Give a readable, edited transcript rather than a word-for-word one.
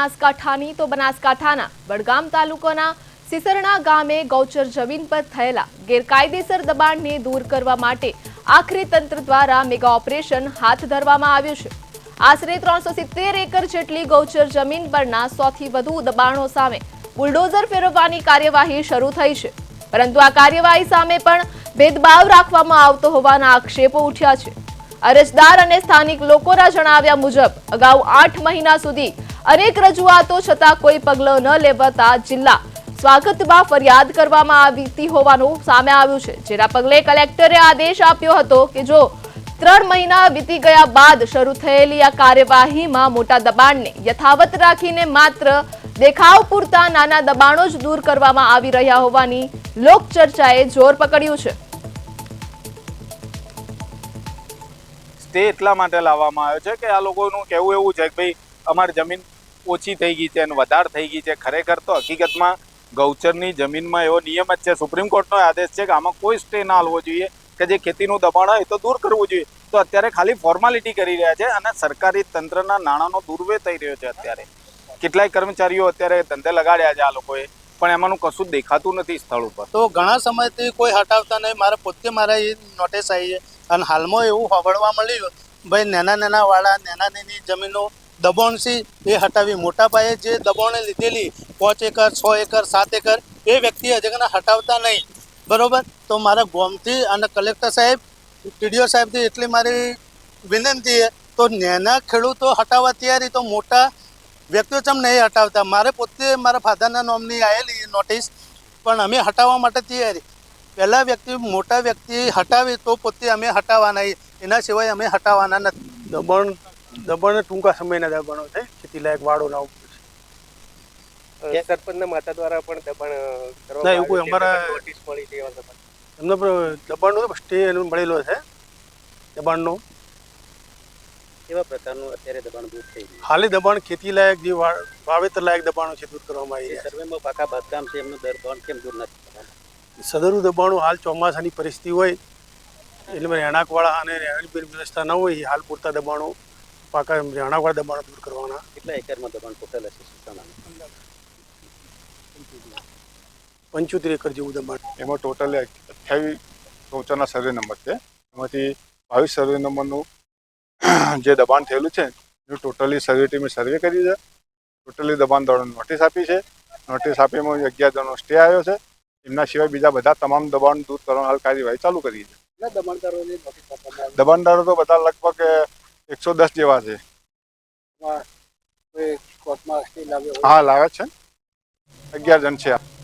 બનાસકાંઠાની તો બનાસકાંઠાના વડગામ તાલુકાના સિસરણા ગામે ગૌચર જમીન પર થયેલા ગેરકાયદેસર દબાણને દૂર કરવા માટે આખરે તંત્ર દ્વારા મેગા ઓપરેશન હાથ ધરવામાં આવ્યું છે। આશરે 370 એકર જેટલી ગૌચર જમીન પરના 100 થી વધુ દબાણો સામે બુલડોઝર ફેરવવાની કાર્યવાહી શરૂ થઈ છે, પરંતુ આ કાર્યવાહી સામે પણ ભેદભાવ રાખવામાં આવતો હોવાના આક્ષેપો ઉઠ્યા છે। અરજદાર અને સ્થાનિક લોકોના જણાવ્યા મુજબ અગાઉ 8 મહિના સુધી અનેક રજૂઆતો છતાં કોઈ પગલાં ન લેવાતા જિલ્લા સ્વાગતમાં ફરિયાદ કરવામાં આવી હોવાનું સામે આવ્યું છે, જેના પગલે કલેક્ટરે આદેશ આપ્યો હતો કે જો 3 મહિના વીતી ગયા બાદ શરૂ થયેલી આ કાર્યવાહીમાં મોટા દબાણને યથાવત રાખીને માત્ર દેખાવ પૂરતા નાના દબાણો જ દૂર કરવામાં આવી રહ્યા હોવાની લોકચર્ચાએ જોર પકડ્યું છે। તે એટલા માટે લાવવામાં આવ્યો છે કે આ લોકોનું કહેવું એવું છે કે ભાઈ અમારી જમીન ઓછી થઈ ગઈ છે અને વધારે થઈ ગઈ છે। ખરેખર તો હકીકતમાં ગૌચરની જમીનમાં એવો નિયમ જ છે, સુપ્રીમ કોર્ટનો આદેશ છે કે આમાં કોઈ સ્ટે ના હાલવો જોઈએ કે જે ખેતીનું દબાણ હોય તો દૂર કરવું જોઈએ। તો અત્યારે ખાલી ફોર્માલિટી કરી રહ્યા છે અને સરકારી તંત્રના નાણાંનો દુર્વ્યય થઈ રહ્યો છે। અત્યારે કેટલાય કર્મચારીઓ અત્યારે ધંધે લગાડ્યા છે આ લોકોએ, પણ એમાંનું કશું દેખાતું નથી સ્થળ ઉપર। તો ઘણા સમયથી કોઈ હટાવતા નહીં, મારા પોતે મારા એ નોટિસ આવી છે અને હાલમાં એવું સાંભળવા મળ્યું ભાઈ નાના વાળા નાની જમીનો દબાણ છે એ હટાવી, મોટા પાયે જે દબાણે લીધેલી 5 એકર 6 એકર 7 એકર એ વ્યક્તિ હજી હટાવતા નહીં, બરોબર। તો મારા ગામથી અને કલેક્ટર સાહેબ ટીડીઓ સાહેબથી એટલી મારી વિનંતી છે તો નાના ખેડૂતો હટાવવા તૈયારી, તો મોટા વ્યક્તિઓ ચમ નહીં હટાવતા। મારે પોતે મારા ફાધરના નામની આવેલી નોટિસ, પણ અમે હટાવવા માટે તૈયારી। પહેલા વ્યક્તિ મોટા વ્યક્તિ હટાવી તો પોતે અમે હટાવવાના, એના સિવાય અમે હટાવવાના નથી। દબાણ ટૂંકા સમયના દબાણો છે, ખેતીલાયક વાળો ના ઉપર સરપંચના માતા દ્વારા પણ દબાણ ના એવું કોઈ અમારા નોટિસ મળી છે એમનો દબાણનો સ્ટે મળેલો છે દબાણનો। કેવા પ્રકારનું અત્યારે દબાણ દૂર થઈ ગયું? હાલે દબાણ ખેતીલાયક જે વાવેતર લાયક દબાણો છે દૂર કરવામાં આવી રહ્યા સર્વેમાં પાકા બાંધકામ છે એમનું દબાણ કેમ દૂર નથી થવાનું? છે। સદરુ દબાણો હાલ ચોમાસાની પરિસ્થિતિ હોય એટલે રહેણાંકવાળા અને રહેવાની વ્યવસ્થા ન હોય, હાલ પૂરતા દબાણો પાકા રહેણાંકવાળા દબાણો દૂર કરવાના। કેટલા એકરમાં દબાણ ટોટલ હશે સિસ્ટમ? 75 એકર જેવું દબાણ। એમાં ટોટલ 28 ગૌચરના સર્વે નંબર છે, એમાંથી 22 સર્વે નંબરનું જે દબાણ થયેલું છે એ ટોટલી સર્વે ટીમે સર્વે કરી છે, ટોટલી દબાણ દળોને નોટિસ આપી છે। નોટિસ આપીમાં 11 જણનો સ્ટે આવ્યો છે, એમના સિવાય બીજા બધા તમામ દબાણ દૂર કરવાની હાલ કાર્યવાહી ચાલુ કરી છે। દબાણદારો તો બધા લગભગ 110 જેવા છે। હા લાવે છે, 11 જણ છે।